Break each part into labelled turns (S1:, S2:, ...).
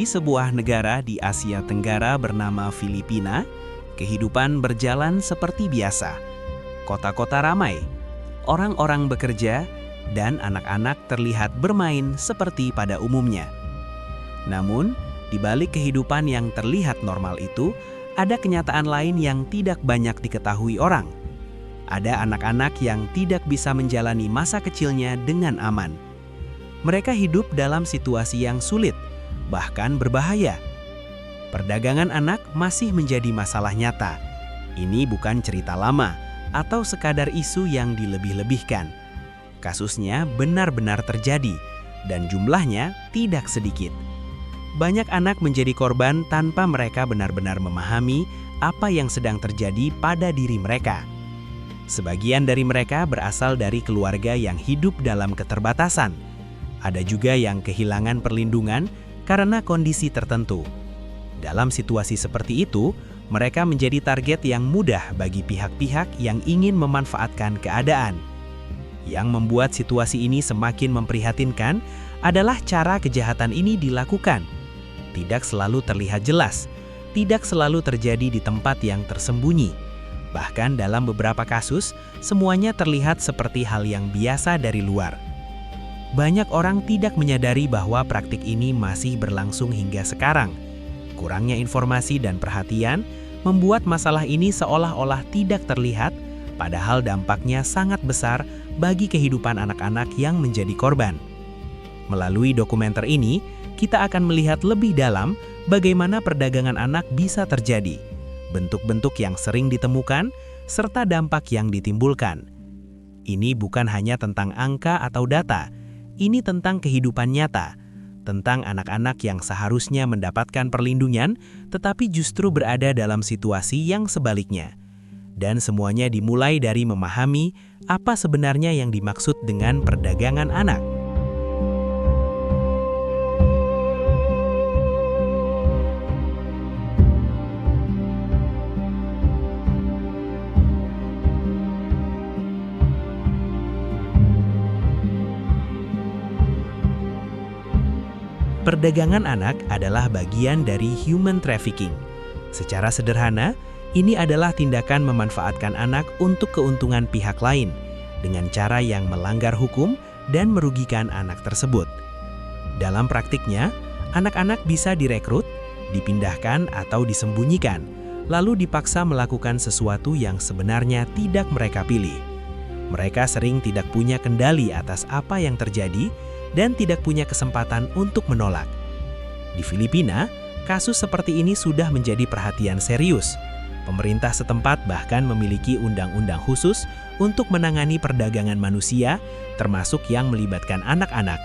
S1: Di sebuah negara di Asia Tenggara bernama Filipina, kehidupan berjalan seperti biasa. Kota-kota ramai, orang-orang bekerja, dan anak-anak terlihat bermain seperti pada umumnya. Namun, di balik kehidupan yang terlihat normal itu, ada kenyataan lain yang tidak banyak diketahui orang. Ada anak-anak yang tidak bisa menjalani masa kecilnya dengan aman. Mereka hidup dalam situasi yang sulit, bahkan berbahaya. Perdagangan anak masih menjadi masalah nyata. Ini bukan cerita lama atau sekadar isu yang dilebih-lebihkan. Kasusnya benar-benar terjadi, dan jumlahnya tidak sedikit. Banyak anak menjadi korban tanpa mereka benar-benar memahami apa yang sedang terjadi pada diri mereka. Sebagian dari mereka berasal dari keluarga yang hidup dalam keterbatasan. Ada juga yang kehilangan perlindungan karena kondisi tertentu. Dalam situasi seperti itu, mereka menjadi target yang mudah bagi pihak-pihak yang ingin memanfaatkan keadaan. Yang membuat situasi ini semakin memprihatinkan adalah cara kejahatan ini dilakukan. Tidak selalu terlihat jelas, tidak selalu terjadi di tempat yang tersembunyi. Bahkan dalam beberapa kasus, semuanya terlihat seperti hal yang biasa dari luar. Banyak orang tidak menyadari bahwa praktik ini masih berlangsung hingga sekarang. Kurangnya informasi dan perhatian membuat masalah ini seolah-olah tidak terlihat, padahal dampaknya sangat besar bagi kehidupan anak-anak yang menjadi korban. Melalui dokumenter ini, kita akan melihat lebih dalam bagaimana perdagangan anak bisa terjadi, bentuk-bentuk yang sering ditemukan, serta dampak yang ditimbulkan. Ini bukan hanya tentang angka atau data, ini tentang kehidupan nyata, tentang anak-anak yang seharusnya mendapatkan perlindungan, tetapi justru berada dalam situasi yang sebaliknya. Dan semuanya dimulai dari memahami apa sebenarnya yang dimaksud dengan perdagangan anak. Perdagangan anak adalah bagian dari human trafficking. Secara sederhana, ini adalah tindakan memanfaatkan anak untuk keuntungan pihak lain, dengan cara yang melanggar hukum dan merugikan anak tersebut. Dalam praktiknya, anak-anak bisa direkrut, dipindahkan atau disembunyikan, lalu dipaksa melakukan sesuatu yang sebenarnya tidak mereka pilih. Mereka sering tidak punya kendali atas apa yang terjadi, dan tidak punya kesempatan untuk menolak. Di Filipina, kasus seperti ini sudah menjadi perhatian serius. Pemerintah setempat bahkan memiliki undang-undang khusus untuk menangani perdagangan manusia, termasuk yang melibatkan anak-anak.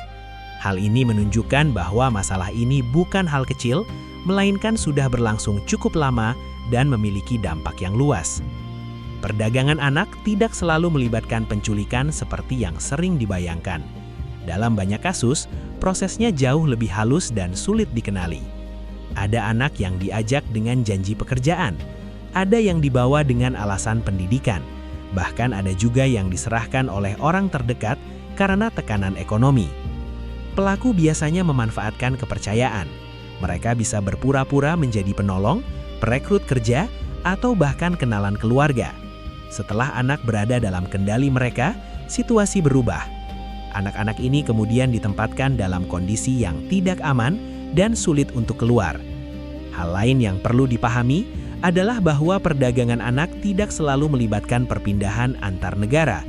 S1: Hal ini menunjukkan bahwa masalah ini bukan hal kecil, melainkan sudah berlangsung cukup lama dan memiliki dampak yang luas. Perdagangan anak tidak selalu melibatkan penculikan seperti yang sering dibayangkan. Dalam banyak kasus, prosesnya jauh lebih halus dan sulit dikenali. Ada anak yang diajak dengan janji pekerjaan, ada yang dibawa dengan alasan pendidikan, bahkan ada juga yang diserahkan oleh orang terdekat karena tekanan ekonomi. Pelaku biasanya memanfaatkan kepercayaan. Mereka bisa berpura-pura menjadi penolong, perekrut kerja, atau bahkan kenalan keluarga. Setelah anak berada dalam kendali mereka, situasi berubah. Anak-anak ini kemudian ditempatkan dalam kondisi yang tidak aman dan sulit untuk keluar. Hal lain yang perlu dipahami adalah bahwa perdagangan anak tidak selalu melibatkan perpindahan antar negara.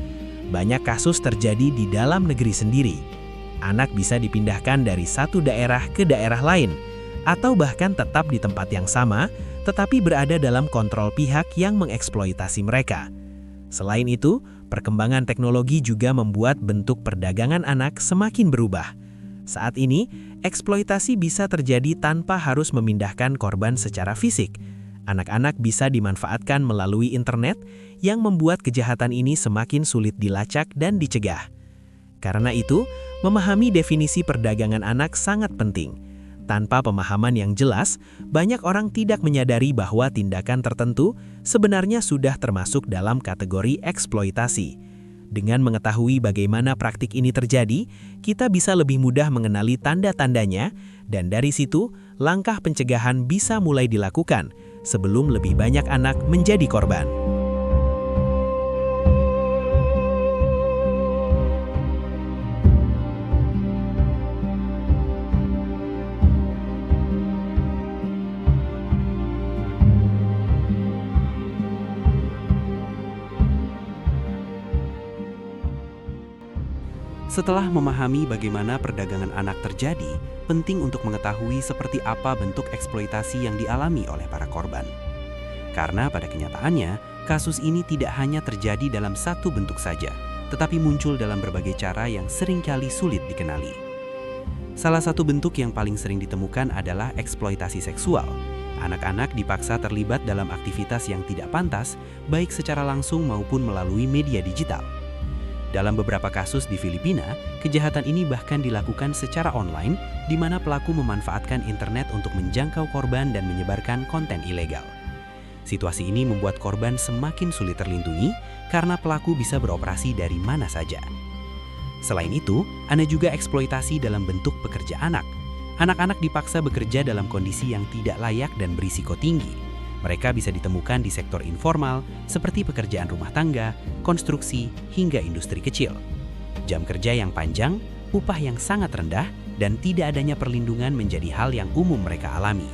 S1: Banyak kasus terjadi di dalam negeri sendiri. Anak bisa dipindahkan dari satu daerah ke daerah lain, atau bahkan tetap di tempat yang sama, tetapi berada dalam kontrol pihak yang mengeksploitasi mereka. Selain itu, perkembangan teknologi juga membuat bentuk perdagangan anak semakin berubah. Saat ini, eksploitasi bisa terjadi tanpa harus memindahkan korban secara fisik. Anak-anak bisa dimanfaatkan melalui internet yang membuat kejahatan ini semakin sulit dilacak dan dicegah. Karena itu, memahami definisi perdagangan anak sangat penting. Tanpa pemahaman yang jelas, banyak orang tidak menyadari bahwa tindakan tertentu sebenarnya sudah termasuk dalam kategori eksploitasi. Dengan mengetahui bagaimana praktik ini terjadi, kita bisa lebih mudah mengenali tanda-tandanya, dan dari situ langkah pencegahan bisa mulai dilakukan sebelum lebih banyak anak menjadi korban. Setelah memahami bagaimana perdagangan anak terjadi, penting untuk mengetahui seperti apa bentuk eksploitasi yang dialami oleh para korban. Karena pada kenyataannya, kasus ini tidak hanya terjadi dalam satu bentuk saja, tetapi muncul dalam berbagai cara yang seringkali sulit dikenali. Salah satu bentuk yang paling sering ditemukan adalah eksploitasi seksual. Anak-anak dipaksa terlibat dalam aktivitas yang tidak pantas, baik secara langsung maupun melalui media digital. Dalam beberapa kasus di Filipina, kejahatan ini bahkan dilakukan secara online, di mana pelaku memanfaatkan internet untuk menjangkau korban dan menyebarkan konten ilegal. Situasi ini membuat korban semakin sulit terlindungi karena pelaku bisa beroperasi dari mana saja. Selain itu, ada juga eksploitasi dalam bentuk pekerja anak. Anak-anak dipaksa bekerja dalam kondisi yang tidak layak dan berisiko tinggi. Mereka bisa ditemukan di sektor informal seperti pekerjaan rumah tangga, konstruksi, hingga industri kecil. Jam kerja yang panjang, upah yang sangat rendah, dan tidak adanya perlindungan menjadi hal yang umum mereka alami.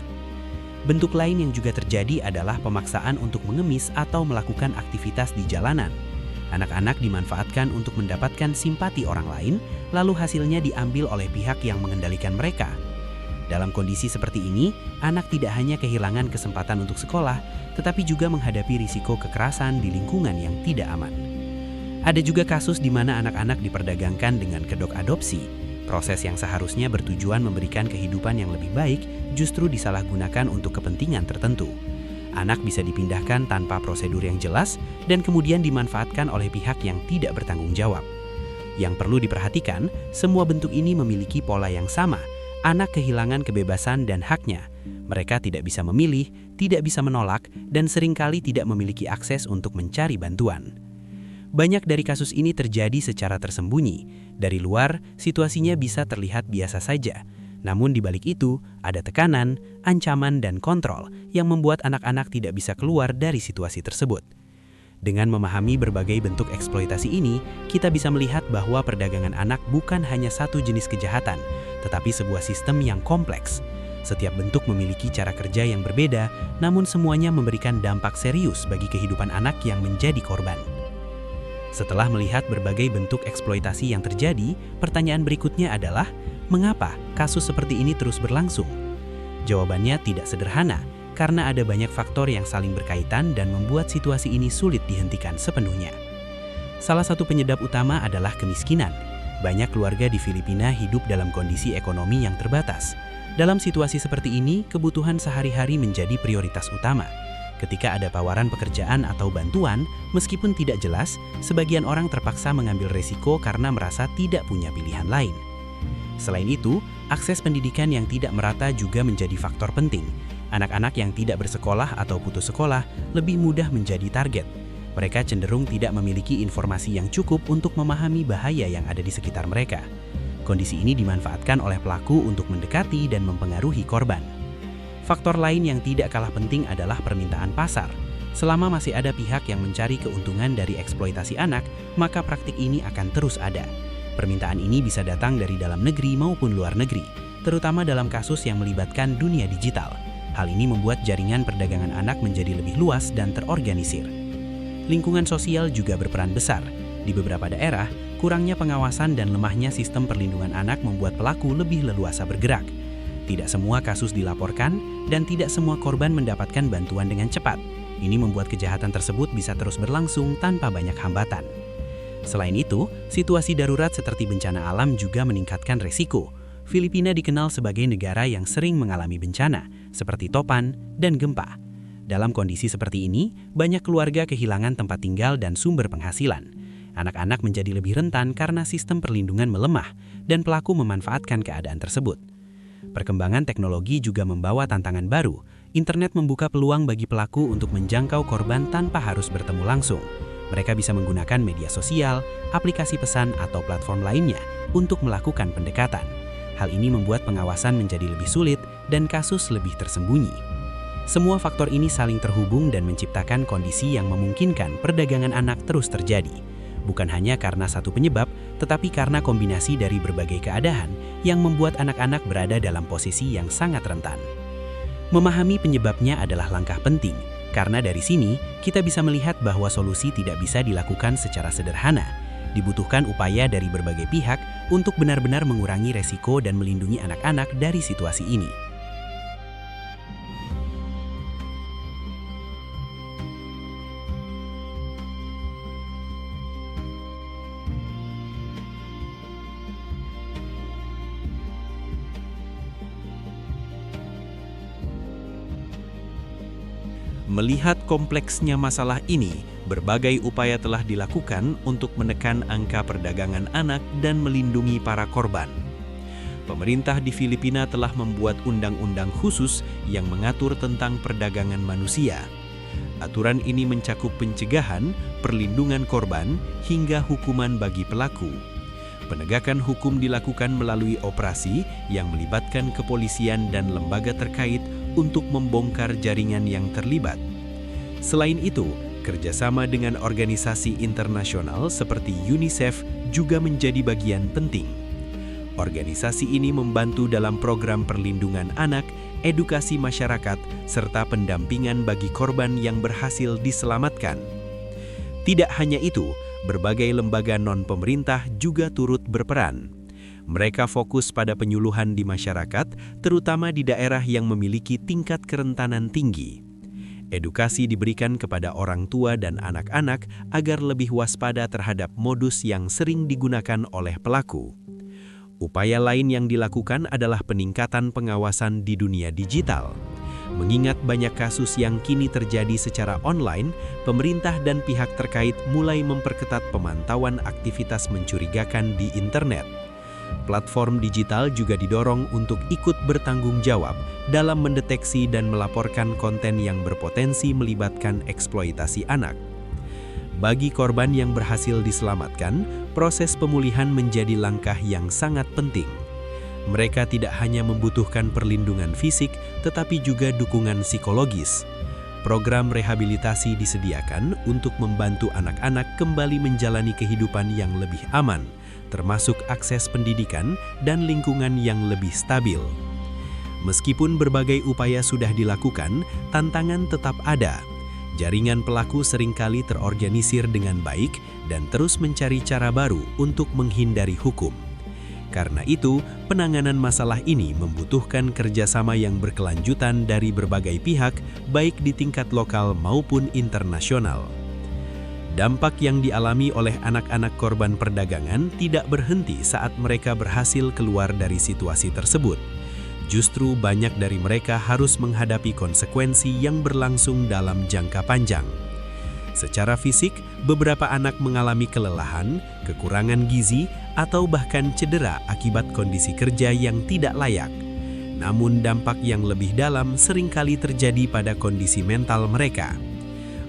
S1: Bentuk lain yang juga terjadi adalah pemaksaan untuk mengemis atau melakukan aktivitas di jalanan. Anak-anak dimanfaatkan untuk mendapatkan simpati orang lain, lalu hasilnya diambil oleh pihak yang mengendalikan mereka. Dalam kondisi seperti ini, anak tidak hanya kehilangan kesempatan untuk sekolah, tetapi juga menghadapi risiko kekerasan di lingkungan yang tidak aman. Ada juga kasus di mana anak-anak diperdagangkan dengan kedok adopsi. Proses yang seharusnya bertujuan memberikan kehidupan yang lebih baik, justru disalahgunakan untuk kepentingan tertentu. Anak bisa dipindahkan tanpa prosedur yang jelas dan kemudian dimanfaatkan oleh pihak yang tidak bertanggung jawab. Yang perlu diperhatikan, semua bentuk ini memiliki pola yang sama. Anak kehilangan kebebasan dan haknya. Mereka tidak bisa memilih, tidak bisa menolak, dan seringkali tidak memiliki akses untuk mencari bantuan. Banyak dari kasus ini terjadi secara tersembunyi. Dari luar, situasinya bisa terlihat biasa saja. Namun di balik itu, ada tekanan, ancaman, dan kontrol yang membuat anak-anak tidak bisa keluar dari situasi tersebut. Dengan memahami berbagai bentuk eksploitasi ini, kita bisa melihat bahwa perdagangan anak bukan hanya satu jenis kejahatan, tetapi sebuah sistem yang kompleks. Setiap bentuk memiliki cara kerja yang berbeda, namun semuanya memberikan dampak serius bagi kehidupan anak yang menjadi korban. Setelah melihat berbagai bentuk eksploitasi yang terjadi, pertanyaan berikutnya adalah, mengapa kasus seperti ini terus berlangsung? Jawabannya tidak sederhana, karena ada banyak faktor yang saling berkaitan dan membuat situasi ini sulit dihentikan sepenuhnya. Salah satu penyebab utama adalah kemiskinan. Banyak keluarga di Filipina hidup dalam kondisi ekonomi yang terbatas. Dalam situasi seperti ini, kebutuhan sehari-hari menjadi prioritas utama. Ketika ada tawaran pekerjaan atau bantuan, meskipun tidak jelas, sebagian orang terpaksa mengambil resiko karena merasa tidak punya pilihan lain. Selain itu, akses pendidikan yang tidak merata juga menjadi faktor penting. Anak-anak yang tidak bersekolah atau putus sekolah lebih mudah menjadi target. Mereka cenderung tidak memiliki informasi yang cukup untuk memahami bahaya yang ada di sekitar mereka. Kondisi ini dimanfaatkan oleh pelaku untuk mendekati dan mempengaruhi korban. Faktor lain yang tidak kalah penting adalah permintaan pasar. Selama masih ada pihak yang mencari keuntungan dari eksploitasi anak, maka praktik ini akan terus ada. Permintaan ini bisa datang dari dalam negeri maupun luar negeri, terutama dalam kasus yang melibatkan dunia digital. Hal ini membuat jaringan perdagangan anak menjadi lebih luas dan terorganisir. Lingkungan sosial juga berperan besar. Di beberapa daerah, kurangnya pengawasan dan lemahnya sistem perlindungan anak membuat pelaku lebih leluasa bergerak. Tidak semua kasus dilaporkan dan tidak semua korban mendapatkan bantuan dengan cepat. Ini membuat kejahatan tersebut bisa terus berlangsung tanpa banyak hambatan. Selain itu, situasi darurat seperti bencana alam juga meningkatkan resiko. Filipina dikenal sebagai negara yang sering mengalami bencana, seperti topan dan gempa. Dalam kondisi seperti ini, banyak keluarga kehilangan tempat tinggal dan sumber penghasilan. Anak-anak menjadi lebih rentan karena sistem perlindungan melemah dan pelaku memanfaatkan keadaan tersebut. Perkembangan teknologi juga membawa tantangan baru. Internet membuka peluang bagi pelaku untuk menjangkau korban tanpa harus bertemu langsung. Mereka bisa menggunakan media sosial, aplikasi pesan, atau platform lainnya untuk melakukan pendekatan. Hal ini membuat pengawasan menjadi lebih sulit dan kasus lebih tersembunyi. Semua faktor ini saling terhubung dan menciptakan kondisi yang memungkinkan perdagangan anak terus terjadi. Bukan hanya karena satu penyebab, tetapi karena kombinasi dari berbagai keadaan yang membuat anak-anak berada dalam posisi yang sangat rentan. Memahami penyebabnya adalah langkah penting, karena dari sini kita bisa melihat bahwa solusi tidak bisa dilakukan secara sederhana. Dibutuhkan upaya dari berbagai pihak untuk benar-benar mengurangi resiko dan melindungi anak-anak dari situasi ini. Melihat kompleksnya masalah ini, berbagai upaya telah dilakukan untuk menekan angka perdagangan anak dan melindungi para korban. Pemerintah di Filipina telah membuat undang-undang khusus yang mengatur tentang perdagangan manusia. Aturan ini mencakup pencegahan, perlindungan korban, hingga hukuman bagi pelaku. Penegakan hukum dilakukan melalui operasi yang melibatkan kepolisian dan lembaga terkait untuk membongkar jaringan yang terlibat. Selain itu, kerjasama dengan organisasi internasional seperti UNICEF juga menjadi bagian penting. Organisasi ini membantu dalam program perlindungan anak, edukasi masyarakat, serta pendampingan bagi korban yang berhasil diselamatkan. Tidak hanya itu, berbagai lembaga non-pemerintah juga turut berperan. Mereka fokus pada penyuluhan di masyarakat, terutama di daerah yang memiliki tingkat kerentanan tinggi. Edukasi diberikan kepada orang tua dan anak-anak agar lebih waspada terhadap modus yang sering digunakan oleh pelaku. Upaya lain yang dilakukan adalah peningkatan pengawasan di dunia digital. Mengingat banyak kasus yang kini terjadi secara online, pemerintah dan pihak terkait mulai memperketat pemantauan aktivitas mencurigakan di internet. Platform digital juga didorong untuk ikut bertanggung jawab dalam mendeteksi dan melaporkan konten yang berpotensi melibatkan eksploitasi anak. Bagi korban yang berhasil diselamatkan, proses pemulihan menjadi langkah yang sangat penting. Mereka tidak hanya membutuhkan perlindungan fisik, tetapi juga dukungan psikologis. Program rehabilitasi disediakan untuk membantu anak-anak kembali menjalani kehidupan yang lebih aman, termasuk akses pendidikan dan lingkungan yang lebih stabil. Meskipun berbagai upaya sudah dilakukan, tantangan tetap ada. Jaringan pelaku seringkali terorganisir dengan baik dan terus mencari cara baru untuk menghindari hukum. Karena itu, penanganan masalah ini membutuhkan kerjasama yang berkelanjutan dari berbagai pihak, baik di tingkat lokal maupun internasional. Dampak yang dialami oleh anak-anak korban perdagangan tidak berhenti saat mereka berhasil keluar dari situasi tersebut. Justru banyak dari mereka harus menghadapi konsekuensi yang berlangsung dalam jangka panjang. Secara fisik, beberapa anak mengalami kelelahan, kekurangan gizi, atau bahkan cedera akibat kondisi kerja yang tidak layak. Namun dampak yang lebih dalam seringkali terjadi pada kondisi mental mereka.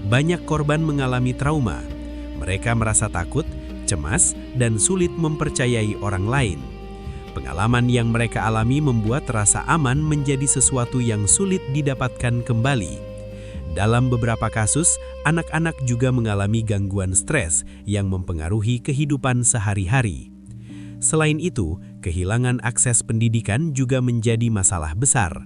S1: Banyak korban mengalami trauma. Mereka merasa takut, cemas, dan sulit mempercayai orang lain. Pengalaman yang mereka alami membuat rasa aman menjadi sesuatu yang sulit didapatkan kembali. Dalam beberapa kasus, anak-anak juga mengalami gangguan stres yang mempengaruhi kehidupan sehari-hari. Selain itu, kehilangan akses pendidikan juga menjadi masalah besar.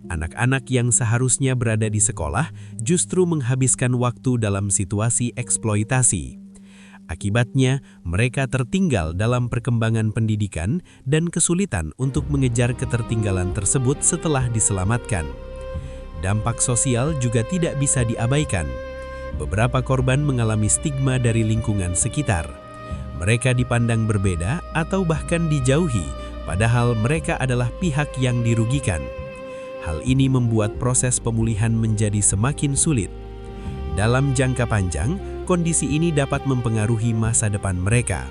S1: Anak-anak yang seharusnya berada di sekolah justru menghabiskan waktu dalam situasi eksploitasi. Akibatnya, mereka tertinggal dalam perkembangan pendidikan dan kesulitan untuk mengejar ketertinggalan tersebut setelah diselamatkan. Dampak sosial juga tidak bisa diabaikan. Beberapa korban mengalami stigma dari lingkungan sekitar. Mereka dipandang berbeda atau bahkan dijauhi, padahal mereka adalah pihak yang dirugikan. Hal ini membuat proses pemulihan menjadi semakin sulit. Dalam jangka panjang, kondisi ini dapat mempengaruhi masa depan mereka.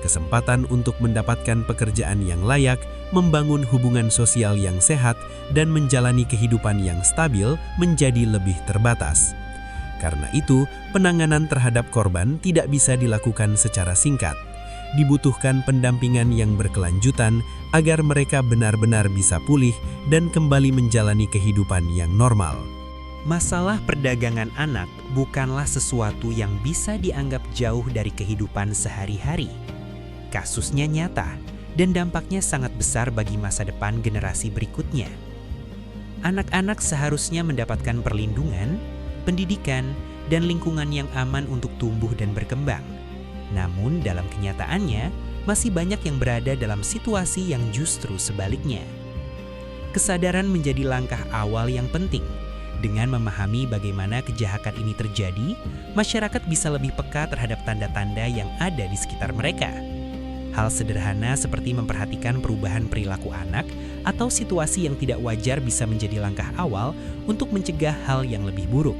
S1: Kesempatan untuk mendapatkan pekerjaan yang layak, membangun hubungan sosial yang sehat, dan menjalani kehidupan yang stabil menjadi lebih terbatas. Karena itu, penanganan terhadap korban tidak bisa dilakukan secara singkat. dibutuhkan pendampingan yang berkelanjutan agar mereka benar-benar bisa pulih dan kembali menjalani kehidupan yang normal. Masalah perdagangan anak bukanlah sesuatu yang bisa dianggap jauh dari kehidupan sehari-hari. Kasusnya nyata dan dampaknya sangat besar bagi masa depan generasi berikutnya. Anak-anak seharusnya mendapatkan perlindungan, pendidikan, dan lingkungan yang aman untuk tumbuh dan berkembang. Namun dalam kenyataannya, masih banyak yang berada dalam situasi yang justru sebaliknya. Kesadaran menjadi langkah awal yang penting. Dengan memahami bagaimana kejahatan ini terjadi, masyarakat bisa lebih peka terhadap tanda-tanda yang ada di sekitar mereka. Hal sederhana seperti memperhatikan perubahan perilaku anak atau situasi yang tidak wajar bisa menjadi langkah awal untuk mencegah hal yang lebih buruk.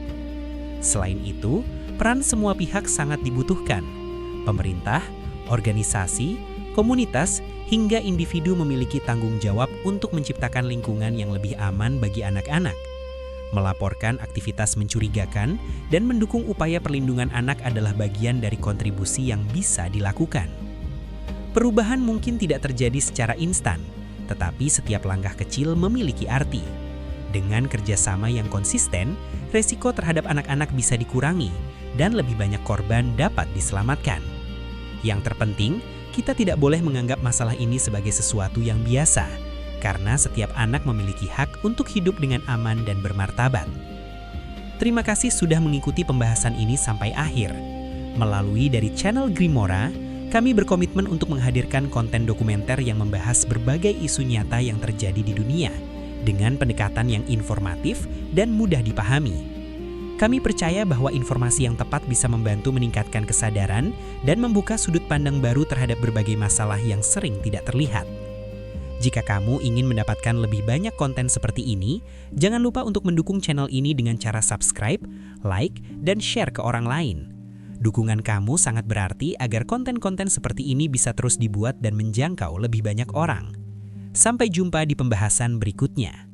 S1: Selain itu, peran semua pihak sangat dibutuhkan. Pemerintah, organisasi, komunitas, hingga individu memiliki tanggung jawab untuk menciptakan lingkungan yang lebih aman bagi anak-anak. Melaporkan aktivitas mencurigakan dan mendukung upaya perlindungan anak adalah bagian dari kontribusi yang bisa dilakukan. Perubahan mungkin tidak terjadi secara instan, tetapi setiap langkah kecil memiliki arti. Dengan kerjasama yang konsisten, resiko terhadap anak-anak bisa dikurangi dan lebih banyak korban dapat diselamatkan. Yang terpenting, kita tidak boleh menganggap masalah ini sebagai sesuatu yang biasa, karena setiap anak memiliki hak untuk hidup dengan aman dan bermartabat. Terima kasih sudah mengikuti pembahasan ini sampai akhir. Melalui dari channel Grimora, kami berkomitmen untuk menghadirkan konten dokumenter yang membahas berbagai isu nyata yang terjadi di dunia, dengan pendekatan yang informatif dan mudah dipahami. Kami percaya bahwa informasi yang tepat bisa membantu meningkatkan kesadaran dan membuka sudut pandang baru terhadap berbagai masalah yang sering tidak terlihat. Jika kamu ingin mendapatkan lebih banyak konten seperti ini, jangan lupa untuk mendukung channel ini dengan cara subscribe, like, dan share ke orang lain. Dukungan kamu sangat berarti agar konten-konten seperti ini bisa terus dibuat dan menjangkau lebih banyak orang. Sampai jumpa di pembahasan berikutnya.